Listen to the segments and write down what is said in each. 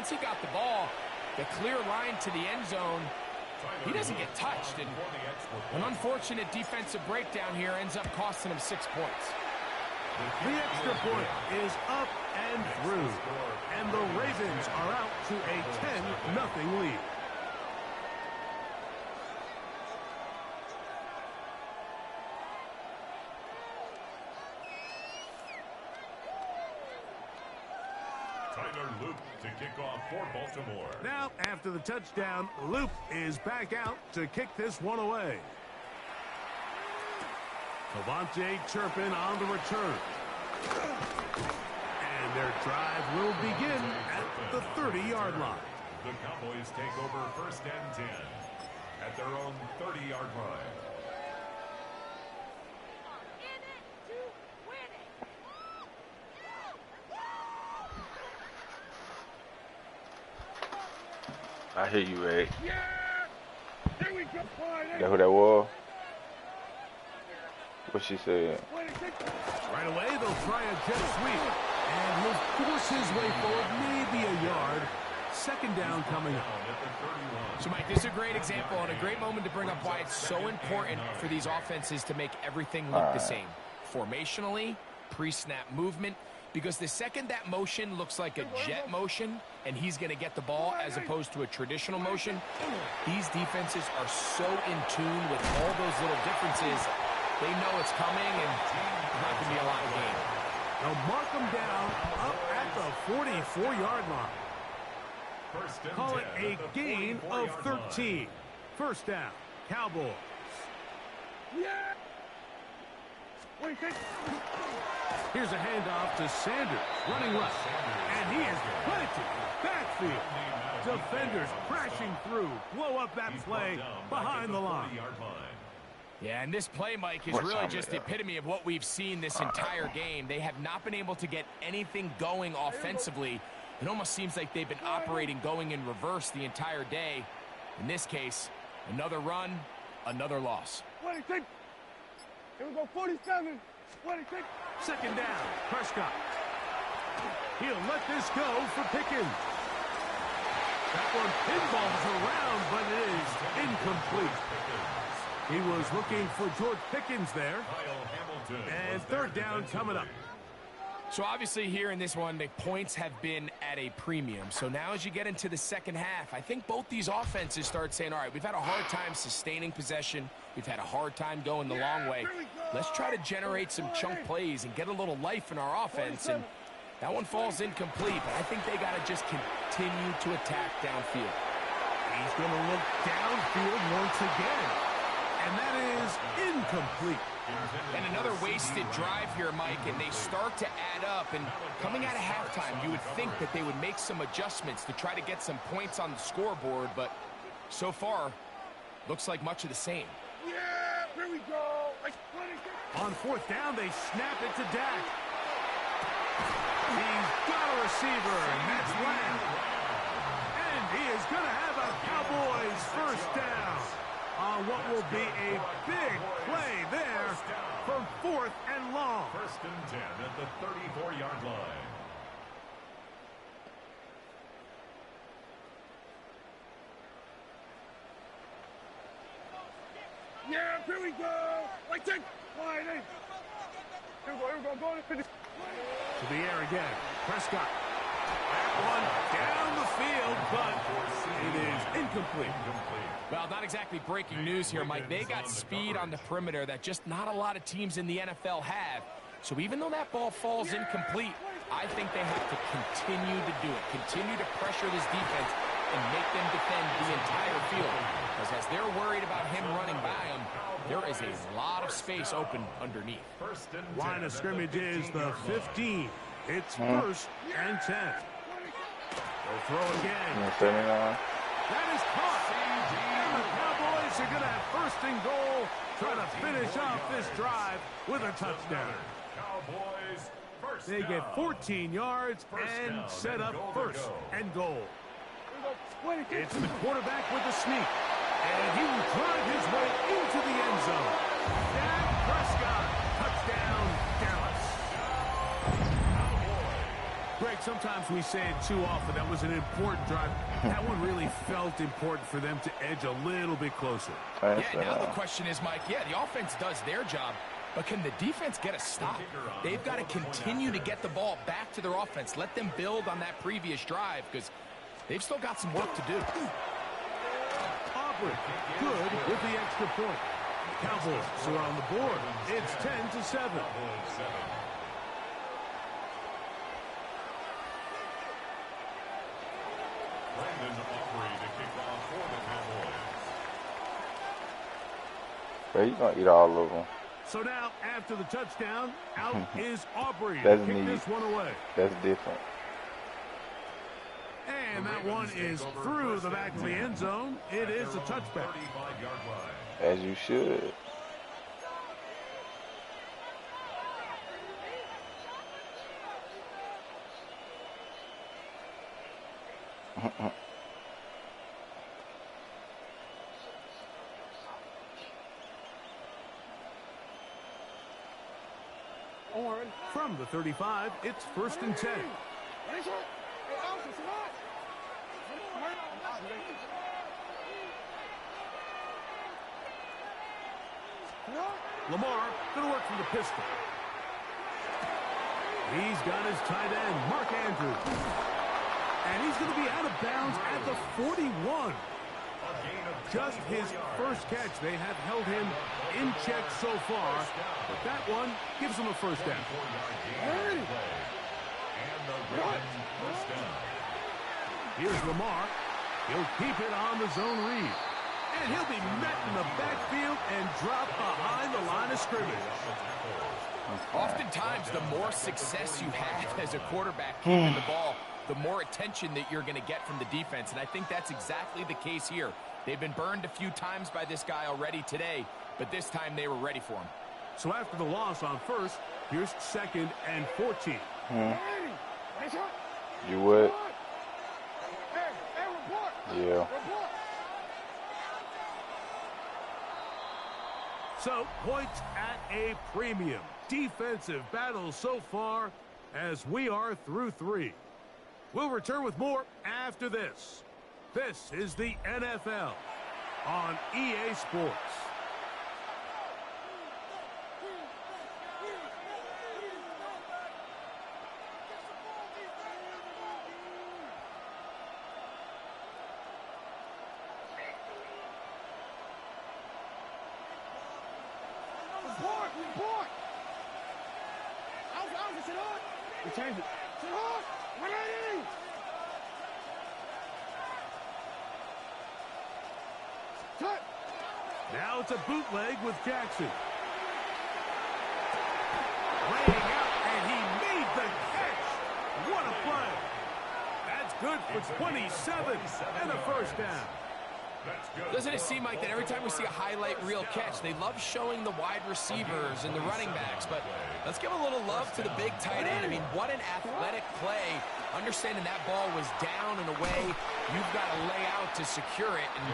once he got the ball, the clear line to the end zone, he doesn't get touched. And an unfortunate defensive breakdown here ends up costing him 6 points. The extra point is up and through, and the Ravens are out to a 10-0 lead. Loop to kick off for Baltimore. Now, after the touchdown, Loop is back out to kick this one away. Cavante Turpin on the return. And their drive will begin at the 30-yard line. The Cowboys take over 1st and 10 at their own 30-yard line. I hear you, Ray. Yeah! There we go. That who that was? What she said? Right away, they'll try a jet sweep. And he'll force his way forward, maybe a yard. 2nd down coming up. So, Mike, this is a great example and a great moment to bring up why it's so important for these offenses to make everything look the same. Formationally, pre-snap movement. Because the second that motion looks like a jet motion and he's going to get the ball as opposed to a traditional motion, these defenses are so in tune with all those little differences. They know it's coming and there's not going to be a lot of gain. They'll mark them down up at the 44-yard line. Call it a gain of 13. 1st down, Cowboys. Yeah! Here's a handoff to Sanders, running left. And he is planted backfield. Defenders crashing through. Blow up that play behind the line. Yeah, and this play, Mike, is really just the epitome of what we've seen this entire game. They have not been able to get anything going offensively. It almost seems like they've been operating going in reverse the entire day. In this case, another run, another loss. Here we go, 47. 26. 2nd down, Prescott. He'll let this go for Pickens. That one pinballs around, but it is incomplete. He was looking for George Pickens there. And 3rd down coming up. So obviously here in this one, the points have been at a premium. So now as you get into the second half, I think both these offenses start saying, all right, we've had a hard time sustaining possession. We've had a hard time going the long way. Let's try to generate some chunk plays and get a little life in our offense. And that one falls incomplete, but I think they got to just continue to attack downfield. He's going to look downfield once again. And that is incomplete. And another wasted drive here, Mike, and they start to add up. And coming out of halftime, you would think that they would make some adjustments to try to get some points on the scoreboard, but so far, looks like much of the same. Yeah, here we go. On 4th down, they snap it to Dak. He's got a receiver, and that's Lamb. And he is going to have a Cowboys 1st down on what will be a big play there from 4th and long. 1st and 10 at the 34-yard line. Yeah, here we go. Like that. Here we go. Go to the air again. Prescott. That one down the field, but it is incomplete. Well, not exactly breaking news here, Mike. They got speed on the perimeter that just not a lot of teams in the NFL have. So even though that ball falls incomplete, I think they have to continue to do it. Continue to pressure this defense and make them defend the entire field. Because as they're worried about him running by them, there is a lot of space open underneath. Line of scrimmage is the 15. It's 1st and 10. They'll throw again. That is caught. And the Cowboys are going to have 1st and goal, trying to finish off this drive with a touchdown. They get 14 yards and set up 1st and goal. It's the quarterback with the sneak. And he will drive his way into the end zone. Dak Prescott, touchdown, Dallas. Greg, sometimes we say it too often. That was an important drive. That one really felt important for them to edge a little bit closer. Yeah, now the question is, Mike, yeah, the offense does their job, but can the defense get a stop? They've got to continue to get the ball back to their offense. Let them build on that previous drive because they've still got some work to do. Aubrey, good with the extra point. Cowboys are on the board. It's 10-7. He's gonna eat all of them. So now, after the touchdown, out is Aubrey. That's to kick neat. this one away. That's different. And that one is through the back of the end zone. It is a touchback. As you should. From the 35, it's 1st and 10. Lamar going to work from the pistol. He's got his tight end, Mark Andrews. And he's going to be out of bounds at the 41. Just his first catch. They have held him in check so far, but that one gives him a first down. Here's Lamar. He'll keep it on the zone read. And he'll be met in the backfield and dropped behind the line of scrimmage. Oftentimes, the more success you have as a quarterback keeping the ball, the more attention that you're going to get from the defense. And I think that's exactly the case here. They've been burned a few times by this guy already today, but this time they were ready for him. So after the loss on first, here's 2nd and 14. You would? Yeah. So points at a premium. Defensive battle so far as we are through 3. We'll return with more after this. This is the NFL on EA Sports. Change it. Now it's a bootleg with Jackson. Laying out, and he made the catch. What a play. That's good for 27 and a first down. Doesn't it seem like that every time we see a highlight reel catch, they love showing the wide receivers and the running backs, but let's give a little love to the big tight end. I mean, what an athletic play. Understanding that ball was down and away, you've got to lay out to secure it, and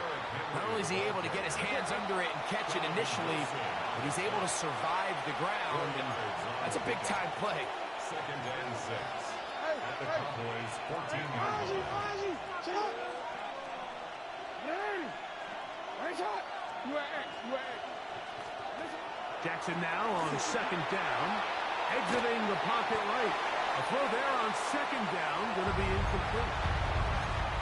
not only is he able to get his hands under it and catch it initially, but he's able to survive the ground, and that's a big-time play. 2nd and 6 at the Cowboys' 14-yard line. Jackson now on 2nd down, exiting the pocket right. A throw there on 2nd down, going to be incomplete.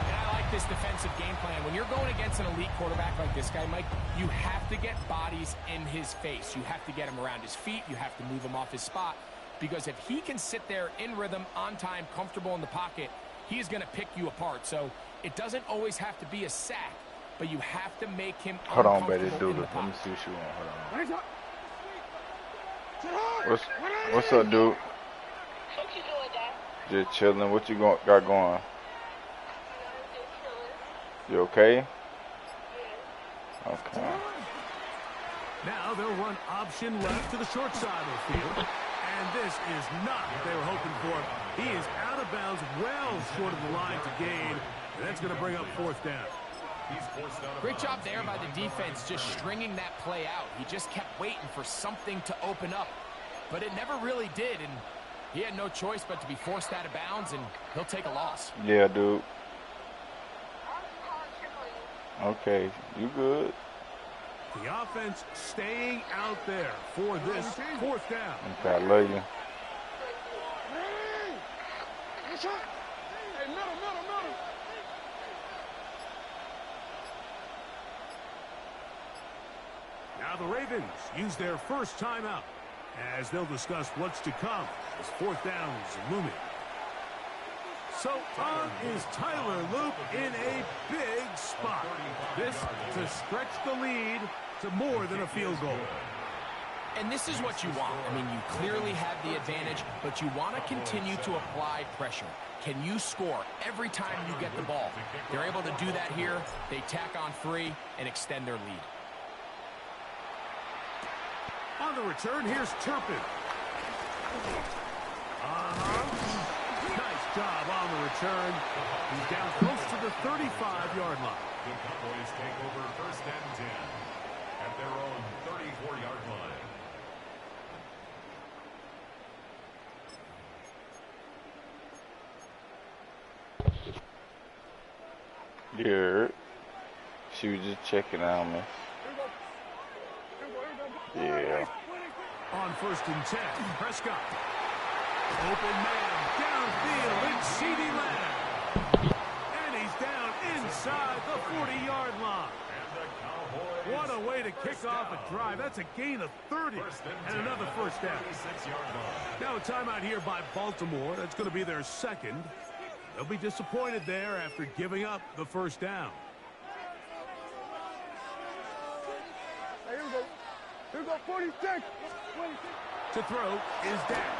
And I like this defensive game plan. When you're going against an elite quarterback like this guy, Mike, you have to get bodies in his face. You have to get him around his feet. You have to move him off his spot. Because if he can sit there in rhythm, on time, comfortable in the pocket, he is going to pick you apart. So it doesn't always have to be a sack, but you have to make him Hold on, baby, uncomfortable in dude. the Let me pocket. see what you want. Hold on. What's up, dude? What you doing, Dad? Just chilling. What you got going? You okay? Okay. Now they'll run option left to the short side of the field. And this is not what they were hoping for. He is out of bounds, well short of the line to gain. And that's going to bring up 4th down. Great job there by the defense just stringing that play out. He just kept waiting for something to open up, but it never really did. And He had no choice but to be forced out of bounds, and he'll take a loss. Yeah, dude. Okay, you good. The offense staying out there for this fourth down. Okay, I love you. Hey, middle. Now the Ravens use their first timeout as they'll discuss what's to come as fourth down is looming. So on is Tyler Loop in a big spot. This to stretch the lead to more than a field goal. And this is what you want. I mean, you clearly have the advantage, but you want to continue to apply pressure. Can you score every time you get the ball? They're able to do that here. They tack on 3 and extend their lead. On the return, here's Turpin. Nice job on the return. He's down close to the 35-yard line. The Cowboys take over first and 10 at their own 34-yard line. Yeah. She was just checking on me. Yeah. On first and 10, Prescott. Open man, downfield, it's CeeDee Lamb. And he's down inside the 40-yard line. What a way to kick off a drive. That's a gain of 30 and another first down. Now a timeout here by Baltimore. That's going to be their second. They'll be disappointed there after giving up the first down. Hey, here we go, 46. To throw is down.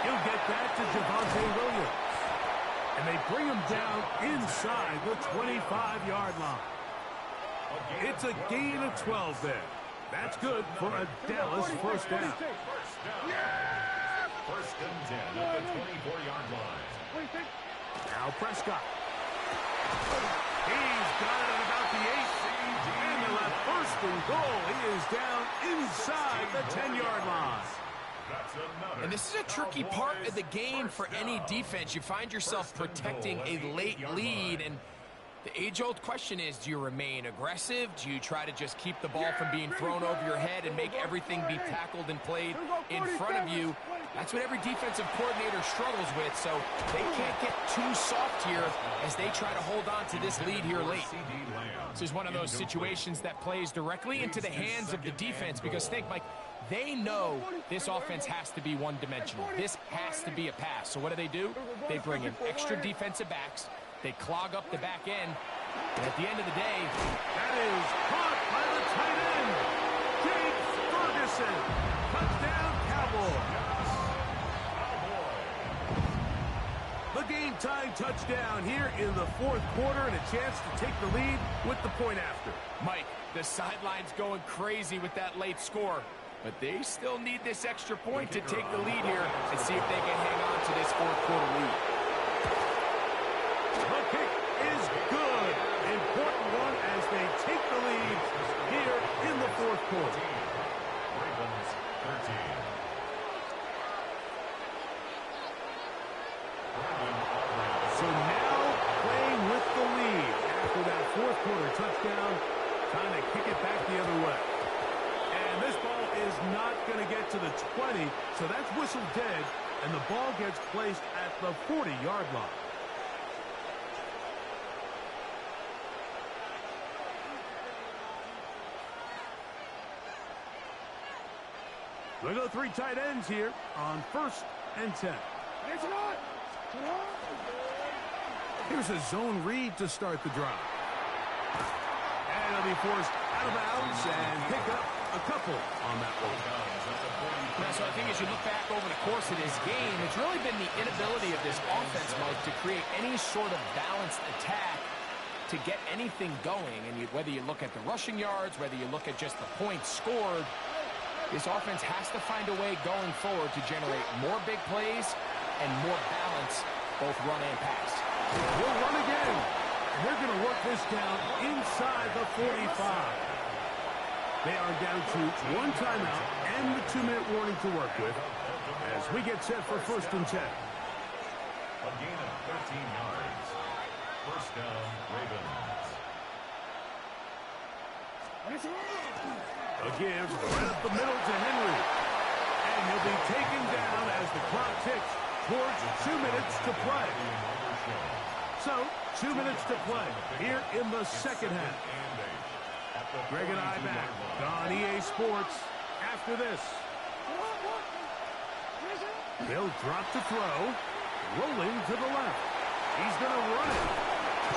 He'll get that to Javonte Williams. And they bring him down inside the 25-yard line. It's a gain of 12 there. That's good for a Dallas first down. First and 10 at the 24-yard line. Now Prescott. He's got it at about the 8. And they'll have first and goal. He is down inside the 10-yard line. And this is a tricky part of the game for any defense. You find yourself protecting a late lead, and the age-old question is, do you remain aggressive? Do you try to just keep the ball from being thrown over your head and make everything be tackled and played in front of you? That's what every defensive coordinator struggles with, so they can't get too soft here as they try to hold on to this lead here late. This is one of those situations that plays directly into the hands of the defense because, think, Mike, they know this offense has to be one-dimensional. This has to be a pass. So what do? They bring in extra defensive backs. They clog up the back end. And at the end of the day, that is caught by the tight end, Jake Ferguson. Touchdown, Cowboys. The game-tying touchdown here in the fourth quarter and a chance to take the lead with the point after. Mike, the sideline's going crazy with that late score. But they still need this extra point to take the lead here and see if they can hang on to this fourth quarter lead. The kick is good. Important one as they take the lead here in the fourth quarter. Ravens 13. So now playing with the lead after that fourth quarter touchdown, trying to kick it back the other way. And this ball is not going to get to the 20, so that's whistled dead, and the ball gets placed at the 40-yard line. We'll go 3 tight ends here on first and 10. Here's a zone read to start the drive. And it'll be forced out of bounds and pick up a couple on that one. Yeah, so I think as you look back over the course of this game, it's really been the inability of this offense, Mike, to create any sort of balanced attack to get anything going. And whether you look at the rushing yards, whether you look at just the points scored, this offense has to find a way going forward to generate more big plays and more balance, both run and pass. We'll run again. They're going to work this down inside the 45. They are down to one timeout and the 2-minute warning to work with as we get set for 1st and 10. A gain of 13 yards. First down, Ravens. A give right up the middle to Henry. And he'll be taken down as the clock ticks towards 2 minutes to play. So, 2 minutes to play here in the second half. Greg and I back on EA Sports after this. He'll drop to throw, rolling to the left. He's going to run it.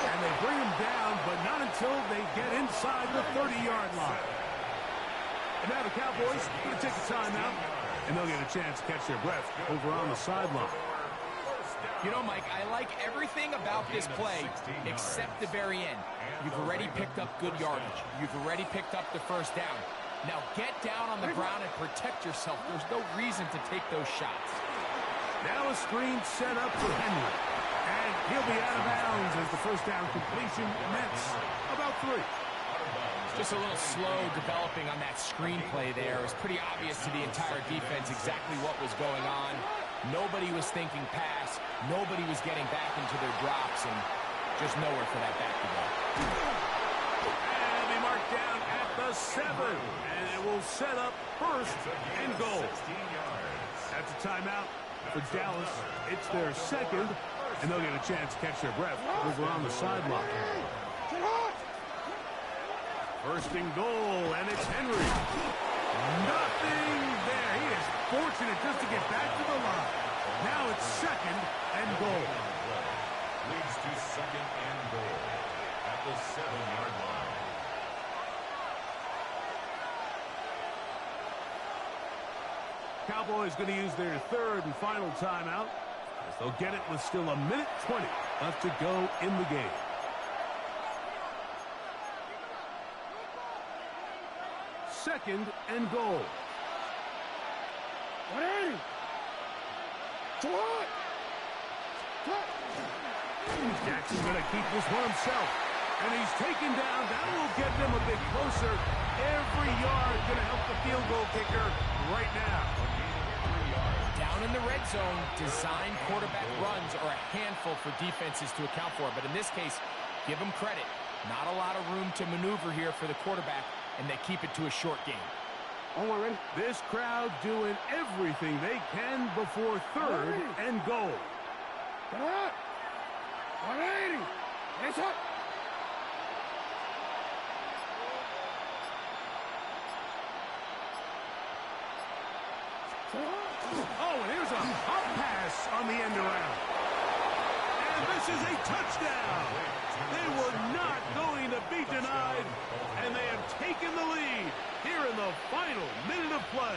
And they bring him down, but not until they get inside the 30-yard line. And now the Cowboys going to take a timeout, and they'll get a chance to catch their breath over on the sideline. You know, Mike, I like everything about this play except the very end. You've already picked up good yardage. You've already picked up the first down. Now get down on the ground and protect yourself. There's no reason to take those shots. Now a screen set up for Henry. And he'll be out of bounds as the first down completion nets about 3. Just a little slow developing on that screenplay there. It was pretty obvious to the entire defense exactly what was going on. Nobody was thinking pass. Nobody was getting back into their drops, and just nowhere for that back to go. And it'll be marked down at the 7. And it will set up 1st and goal. That's a timeout for Dallas. It's their 2nd, and they'll get a chance to catch their breath over on the sideline. 1st and goal, and it's Henry. Nothing there. He is fortunate just to get back to the line. Now it's 2nd and goal. Leads to 2nd and goal at the 7-yard line. Cowboys going to use their 3rd and final timeout as they'll get it with still 1:20 left to go in the game. Second and goal. 180. Jackson's going to keep this one himself. And he's taken down. That will get them a bit closer. Every yard going to help the field goal kicker right now. Down in the red zone, design quarterback runs are a handful for defenses to account for. But in this case, give them credit. Not a lot of room to maneuver here for the quarterback, and they keep it to a short game. Ready? This crowd doing everything they can before 3rd and goal. 180. It's up. Oh, and here's a hop pass on the end around. And this is a touchdown. They were not going to be denied, and they have taken the lead here in the final minute of play.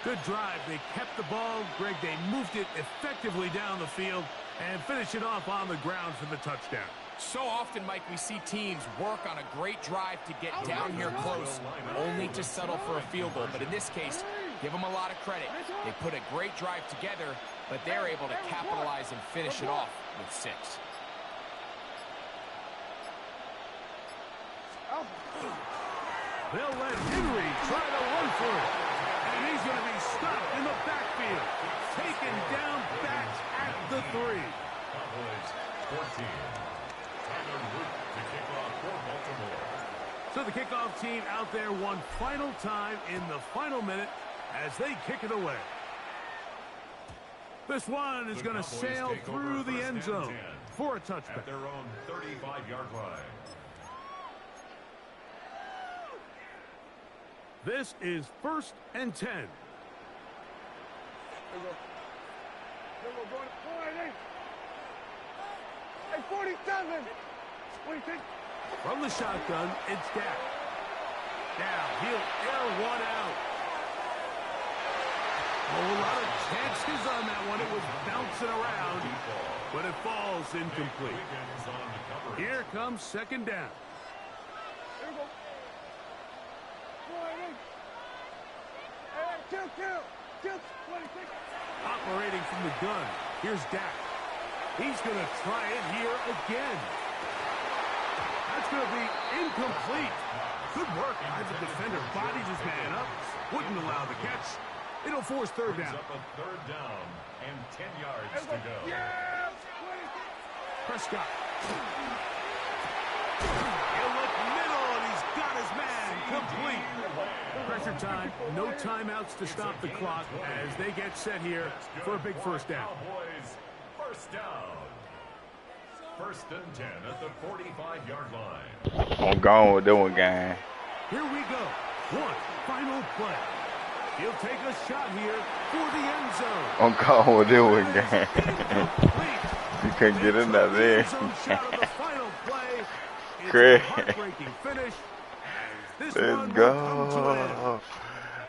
Good drive. They kept the ball. Greg, they moved it effectively down the field and finish it off on the ground for the touchdown. So often, Mike, we see teams work on a great drive to get down here close, only to settle for a field goal. But in this case, give them a lot of credit. They put a great drive together, but they're able to capitalize and finish it off with 6. They'll let Henry try to run for it. And he's going to be stopped in the backfield. Taken down back at the 3. Cowboys 14. Tyler Root to kick off for Baltimore. So the kickoff team out there one final time in the final minute as they kick it away. This one is going to sail through the end zone for a touchback. At their own 35-yard line. This is 1st and 10. Here we go. Here we go. 180. Hey, 47. What do you think? From the shotgun, it's Dak. Now he'll air one out. A lot of chances on that one. It was bouncing around, but it falls incomplete. Here comes 2nd down. Here we go. 180. Hey, kill. 26. Operating from the gun. Here's Dak. He's going to try it here again. That's going to be incomplete. Good work as the defender bodies his man up. Wouldn't allow the catch. It'll force third down. Up a third down and 10 yards to go. Yeah! Prescott. He'll look middle, and he's got his man complete. Pressure time. No timeouts to stop the clock as they get set here for a big first down. Cowboys, first down. First and 10 at the 45-yard line. I'm gone with that one, gang. Here we go. One final play. He'll take a shot here for the end zone. I'm gone with that one, gang. You couldn't get in that there. Great. Let's go.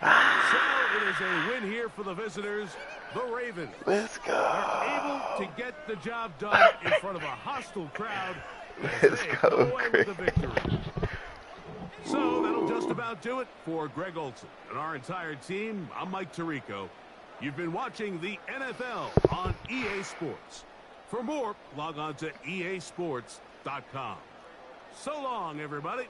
So it is a win here for the visitors, the Ravens. Let's go. Are able to get the job done in front of a hostile crowd. Let's go, away with the victory. So that'll just about do it for Greg Olson and our entire team. I'm Mike Tirico. You've been watching the NFL on EA Sports. For more, log on to easports.com. So long, everybody.